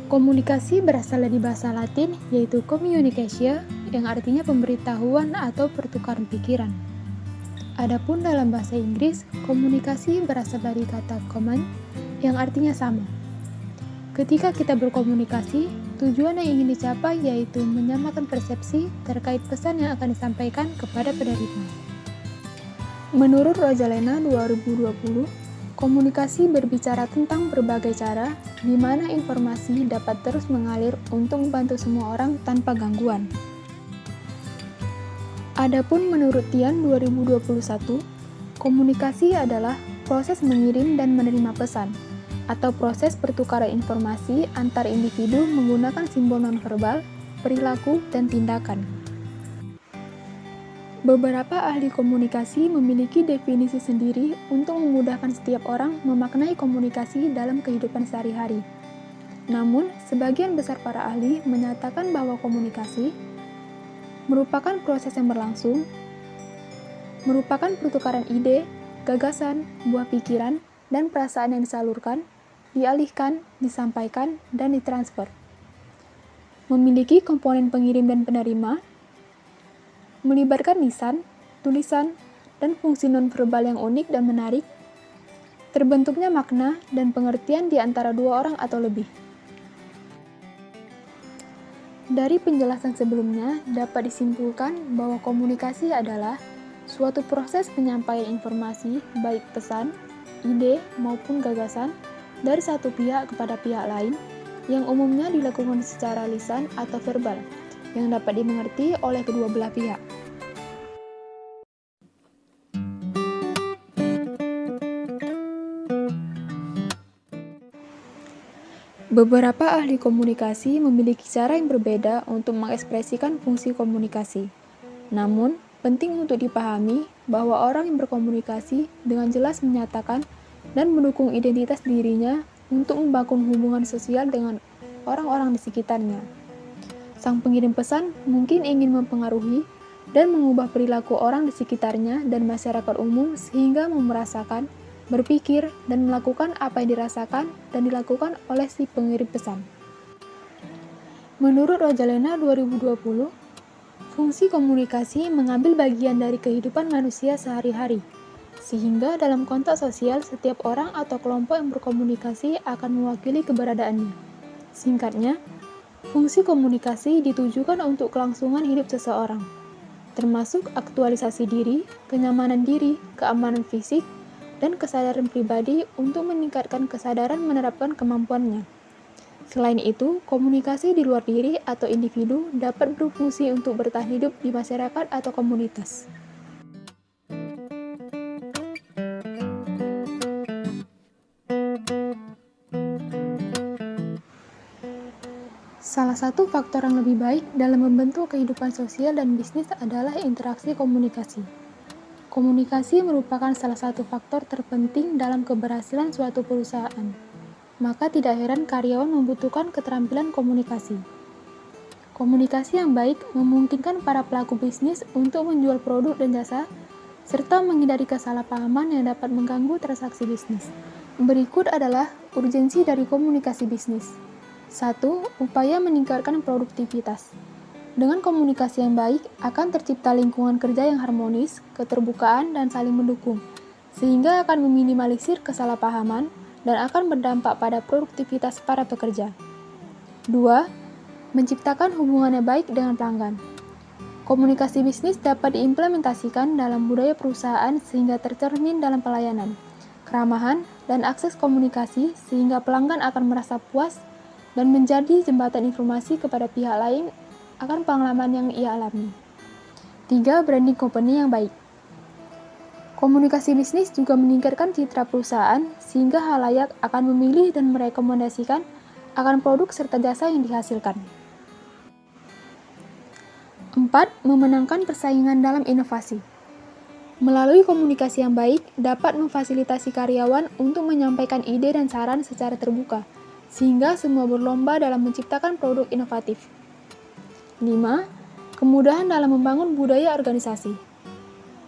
Komunikasi berasal dari bahasa Latin, yaitu communicatia, yang artinya pemberitahuan atau pertukaran pikiran. Adapun dalam bahasa Inggris, komunikasi berasal dari kata command, yang artinya sama. Ketika kita berkomunikasi, tujuan yang ingin dicapai yaitu menyamakan persepsi terkait pesan yang akan disampaikan kepada penerima. Menurut Rojalena 2020, komunikasi berbicara tentang berbagai cara di mana informasi dapat terus mengalir untuk membantu semua orang tanpa gangguan. Adapun menurut Tian 2021, komunikasi adalah proses mengirim dan menerima pesan, atau proses pertukaran informasi antar individu menggunakan simbol nonverbal, perilaku, dan tindakan. Beberapa ahli komunikasi memiliki definisi sendiri untuk memudahkan setiap orang memaknai komunikasi dalam kehidupan sehari-hari. Namun, sebagian besar para ahli menyatakan bahwa komunikasi merupakan proses yang berlangsung, merupakan pertukaran ide, gagasan, buah pikiran, dan perasaan yang disalurkan, dialihkan, disampaikan, dan ditransfer. Memiliki komponen pengirim dan penerima, melibatkan lisan, tulisan, dan fungsi nonverbal yang unik dan menarik, terbentuknya makna dan pengertian di antara dua orang atau lebih. Dari penjelasan sebelumnya, dapat disimpulkan bahwa komunikasi adalah suatu proses penyampaian informasi, baik pesan, ide, maupun gagasan, dari satu pihak kepada pihak lain, yang umumnya dilakukan secara lisan atau verbal, yang dapat dimengerti oleh kedua belah pihak. Beberapa ahli komunikasi memiliki cara yang berbeda untuk mengekspresikan fungsi komunikasi. Namun, penting untuk dipahami bahwa orang yang berkomunikasi dengan jelas menyatakan dan mendukung identitas dirinya untuk membangun hubungan sosial dengan orang-orang di sekitarnya. Sang pengirim pesan mungkin ingin mempengaruhi dan mengubah perilaku orang di sekitarnya dan masyarakat umum sehingga merasakan, berpikir, dan melakukan apa yang dirasakan dan dilakukan oleh si pengirim pesan. Menurut Rojalena 2020, fungsi komunikasi mengambil bagian dari kehidupan manusia sehari-hari, sehingga dalam konteks sosial setiap orang atau kelompok yang berkomunikasi akan mewakili keberadaannya. Singkatnya, fungsi komunikasi ditujukan untuk kelangsungan hidup seseorang, termasuk aktualisasi diri, kenyamanan diri, keamanan fisik, dan kesadaran pribadi untuk meningkatkan kesadaran menerapkan kemampuannya. Selain itu, komunikasi di luar diri atau individu dapat berfungsi untuk bertahan hidup di masyarakat atau komunitas. Salah satu faktor yang lebih baik dalam membentuk kehidupan sosial dan bisnis adalah interaksi komunikasi. Komunikasi merupakan salah satu faktor terpenting dalam keberhasilan suatu perusahaan. Maka tidak heran karyawan membutuhkan keterampilan komunikasi. Komunikasi yang baik memungkinkan para pelaku bisnis untuk menjual produk dan jasa, serta menghindari kesalahpahaman yang dapat mengganggu transaksi bisnis. Berikut adalah urgensi dari komunikasi bisnis. 1. Upaya meningkatkan produktivitas. Dengan komunikasi yang baik, akan tercipta lingkungan kerja yang harmonis, keterbukaan, dan saling mendukung, sehingga akan meminimalisir kesalahpahaman dan akan berdampak pada produktivitas para pekerja. 2. Menciptakan hubungan yang baik dengan pelanggan. Komunikasi bisnis dapat diimplementasikan dalam budaya perusahaan sehingga tercermin dalam pelayanan, keramahan, dan akses komunikasi sehingga pelanggan akan merasa puas dan menjadi jembatan informasi kepada pihak lain akan pengalaman yang ia alami. 3. Branding company yang baik. Komunikasi bisnis juga meningkatkan citra perusahaan sehingga khalayak akan memilih dan merekomendasikan akan produk serta jasa yang dihasilkan. 4. Memenangkan persaingan dalam inovasi. Melalui komunikasi yang baik dapat memfasilitasi karyawan untuk menyampaikan ide dan saran secara terbuka, sehingga semua berlomba dalam menciptakan produk inovatif. 5. Kemudahan dalam membangun budaya organisasi.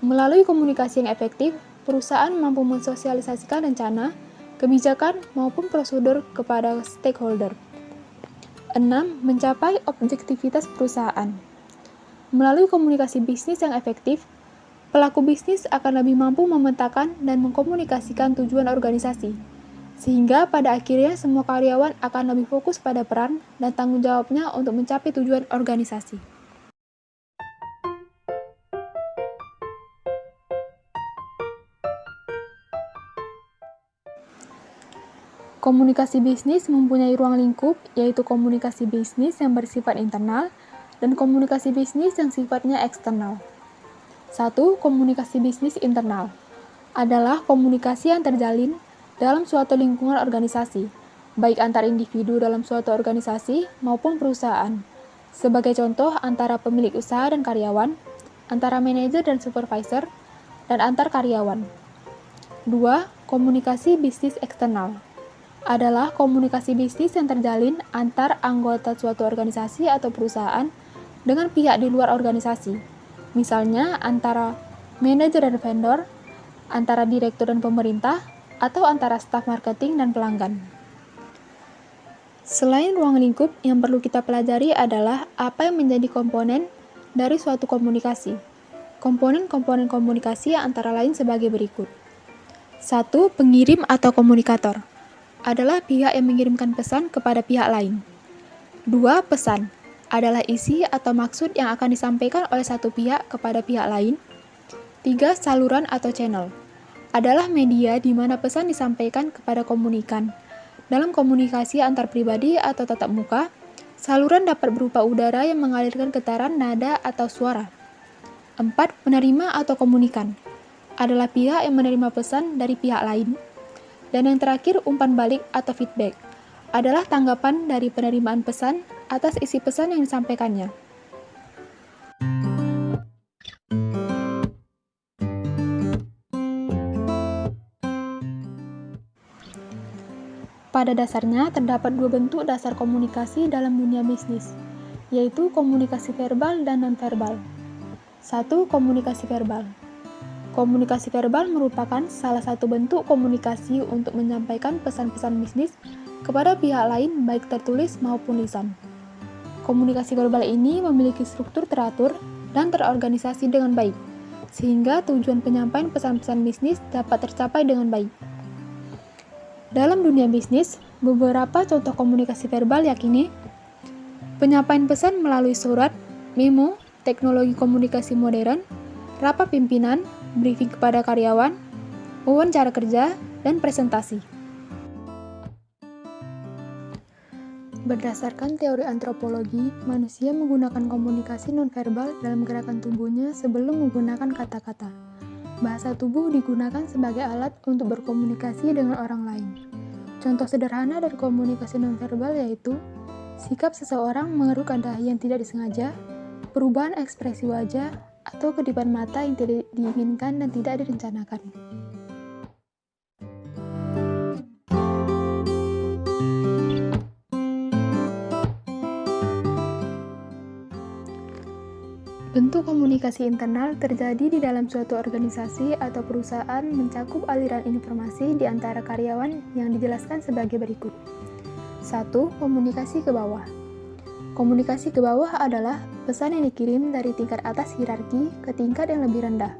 Melalui komunikasi yang efektif, perusahaan mampu mensosialisasikan rencana, kebijakan, maupun prosedur kepada stakeholder. 6. Mencapai objektivitas perusahaan. Melalui komunikasi bisnis yang efektif, pelaku bisnis akan lebih mampu memetakan dan mengkomunikasikan tujuan organisasi, sehingga pada akhirnya semua karyawan akan lebih fokus pada peran dan tanggung jawabnya untuk mencapai tujuan organisasi. Komunikasi bisnis mempunyai ruang lingkup, yaitu komunikasi bisnis yang bersifat internal dan komunikasi bisnis yang sifatnya eksternal. 1. Komunikasi bisnis internal adalah komunikasi yang terjalin dalam suatu lingkungan organisasi, baik antar individu dalam suatu organisasi maupun perusahaan. Sebagai contoh, antara pemilik usaha dan karyawan, antara manajer dan supervisor, dan antar karyawan. 2. Komunikasi bisnis eksternal adalah komunikasi bisnis yang terjalin antar anggota suatu organisasi atau perusahaan dengan pihak di luar organisasi. Misalnya, antara manajer dan vendor, antara direktur dan pemerintah, atau antara staf marketing dan pelanggan. Selain ruang lingkup, yang perlu kita pelajari adalah apa yang menjadi komponen dari suatu komunikasi. Komponen-komponen komunikasi antara lain sebagai berikut. 1. Pengirim atau komunikator adalah pihak yang mengirimkan pesan kepada pihak lain. 2. Pesan adalah isi atau maksud yang akan disampaikan oleh satu pihak kepada pihak lain. 3. Saluran atau channel adalah media di mana pesan disampaikan kepada komunikan. Dalam komunikasi antar pribadi atau tatap muka, saluran dapat berupa udara yang mengalirkan getaran nada atau suara. 4. Penerima atau komunikan adalah pihak yang menerima pesan dari pihak lain. Dan yang terakhir, umpan balik atau feedback adalah tanggapan dari penerimaan pesan atas isi pesan yang disampaikannya. Pada dasarnya, terdapat dua bentuk dasar komunikasi dalam dunia bisnis, yaitu komunikasi verbal dan nonverbal. 1. Komunikasi verbal. Komunikasi verbal merupakan salah satu bentuk komunikasi untuk menyampaikan pesan-pesan bisnis kepada pihak lain baik tertulis maupun lisan. Komunikasi verbal ini memiliki struktur teratur dan terorganisasi dengan baik, sehingga tujuan penyampaian pesan-pesan bisnis dapat tercapai dengan baik. Dalam dunia bisnis, beberapa contoh komunikasi verbal yakni penyampaian pesan melalui surat, memo, teknologi komunikasi modern, rapat pimpinan, briefing kepada karyawan, wawancara kerja, dan presentasi. Berdasarkan teori antropologi, manusia menggunakan komunikasi nonverbal dalam gerakan tubuhnya sebelum menggunakan kata-kata. Bahasa tubuh digunakan sebagai alat untuk berkomunikasi dengan orang lain. Contoh sederhana dari komunikasi nonverbal yaitu sikap seseorang mengerukkan dahi yang tidak disengaja, perubahan ekspresi wajah, atau kedipan mata yang tidak diinginkan dan tidak direncanakan. Bentuk komunikasi internal terjadi di dalam suatu organisasi atau perusahaan mencakup aliran informasi di antara karyawan yang dijelaskan sebagai berikut. 1. Komunikasi ke bawah. Komunikasi ke bawah adalah pesan yang dikirim dari tingkat atas hierarki ke tingkat yang lebih rendah.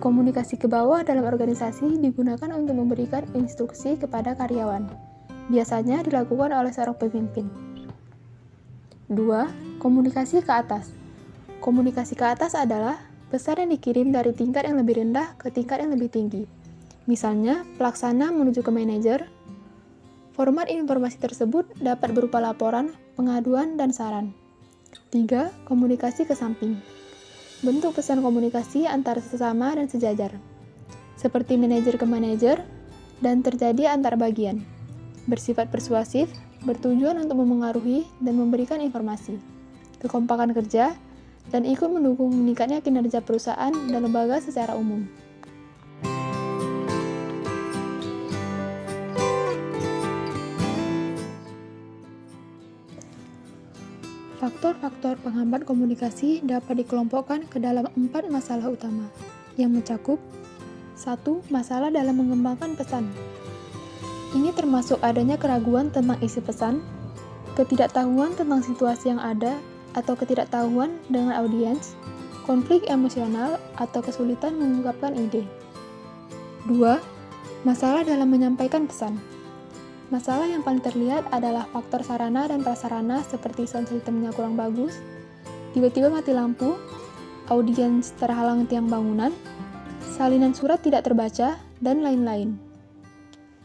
Komunikasi ke bawah dalam organisasi digunakan untuk memberikan instruksi kepada karyawan. Biasanya dilakukan oleh seorang pemimpin. 2. Komunikasi ke atas. Komunikasi ke atas adalah pesan yang dikirim dari tingkat yang lebih rendah ke tingkat yang lebih tinggi. Misalnya, pelaksana menuju ke manajer. Format informasi tersebut dapat berupa laporan, pengaduan, dan saran. 3. Komunikasi ke samping. Bentuk pesan komunikasi antara sesama dan sejajar, seperti manajer ke manajer, dan terjadi antar bagian. Bersifat persuasif, bertujuan untuk memengaruhi dan memberikan informasi. Kekompakan kerja, dan ikut mendukung meningkatnya kinerja perusahaan dan lembaga secara umum. Faktor-faktor penghambat komunikasi dapat dikelompokkan ke dalam 4 masalah utama, yang mencakup 1. Masalah dalam mengembangkan pesan. Ini termasuk adanya keraguan tentang isi pesan. ketidaktahuan tentang situasi yang ada atau ketidaktahuan dengan audiens, konflik emosional atau kesulitan mengungkapkan ide. 2. Masalah dalam menyampaikan pesan. Masalah yang paling terlihat adalah faktor sarana dan prasarana seperti sound systemnya kurang bagus, tiba-tiba mati lampu, audiens terhalang tiang bangunan, salinan surat tidak terbaca, dan lain-lain.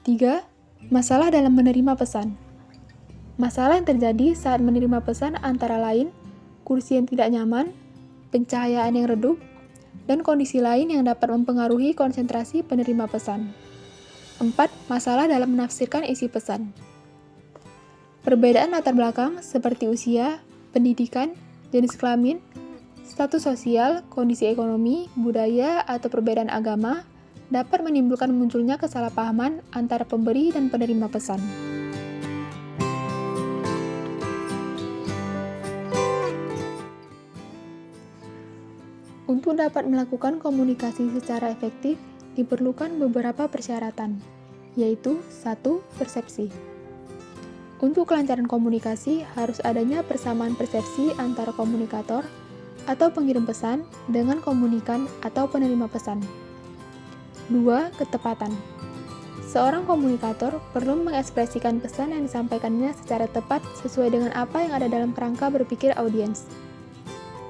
3. Masalah dalam menerima pesan. Masalah yang terjadi saat menerima pesan antara lain kursi yang tidak nyaman, pencahayaan yang redup, dan kondisi lain yang dapat mempengaruhi konsentrasi penerima pesan. 4. Masalah dalam menafsirkan isi pesan. Perbedaan latar belakang seperti usia, pendidikan, jenis kelamin, status sosial, kondisi ekonomi, budaya, atau perbedaan agama dapat menimbulkan munculnya kesalahpahaman antara pemberi dan penerima pesan. Untuk dapat melakukan komunikasi secara efektif, diperlukan beberapa persyaratan, yaitu 1. Persepsi. Untuk kelancaran komunikasi, harus adanya persamaan persepsi antara komunikator atau pengirim pesan dengan komunikan atau penerima pesan. 2. Ketepatan. Seorang komunikator perlu mengekspresikan pesan yang disampaikannya secara tepat sesuai dengan apa yang ada dalam kerangka berpikir audiens.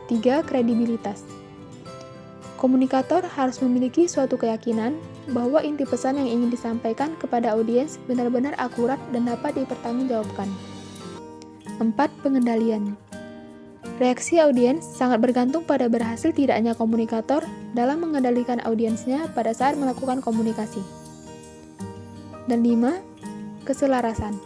3. Kredibilitas. Komunikator harus memiliki suatu keyakinan bahwa inti pesan yang ingin disampaikan kepada audiens benar-benar akurat dan dapat dipertanggungjawabkan. 4. Pengendalian. Reaksi audiens sangat bergantung pada berhasil tidaknya komunikator dalam mengendalikan audiensnya pada saat melakukan komunikasi. Dan 5. Keselarasan.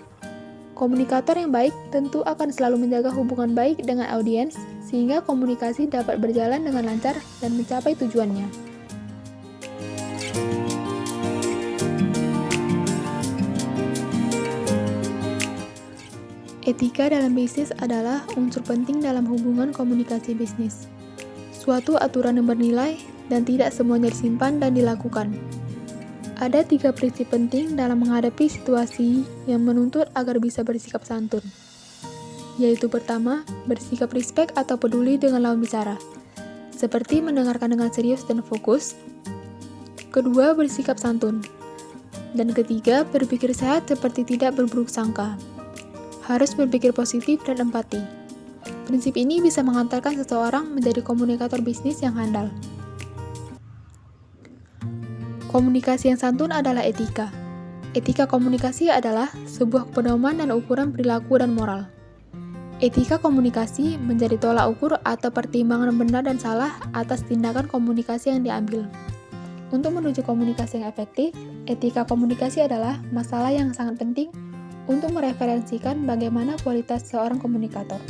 Komunikator yang baik tentu akan selalu menjaga hubungan baik dengan audiens sehingga komunikasi dapat berjalan dengan lancar dan mencapai tujuannya. Etika dalam bisnis adalah unsur penting dalam hubungan komunikasi bisnis. Suatu aturan yang bernilai dan tidak semuanya disimpan dan dilakukan. Ada 3 prinsip penting dalam menghadapi situasi yang menuntut agar bisa bersikap santun. Yaitu pertama, bersikap respek atau peduli dengan lawan bicara, seperti mendengarkan dengan serius dan fokus. Kedua, bersikap santun. Dan ketiga, berpikir sehat seperti tidak berburuk sangka. Harus berpikir positif dan empati. Prinsip ini bisa mengantarkan seseorang menjadi komunikator bisnis yang handal. Komunikasi yang santun adalah etika. Etika komunikasi adalah sebuah pedoman dan ukuran perilaku dan moral. Etika komunikasi menjadi tolak ukur atau pertimbangan benar dan salah atas tindakan komunikasi yang diambil. Untuk menuju komunikasi yang efektif, etika komunikasi adalah masalah yang sangat penting untuk mereferensikan bagaimana kualitas seorang komunikator.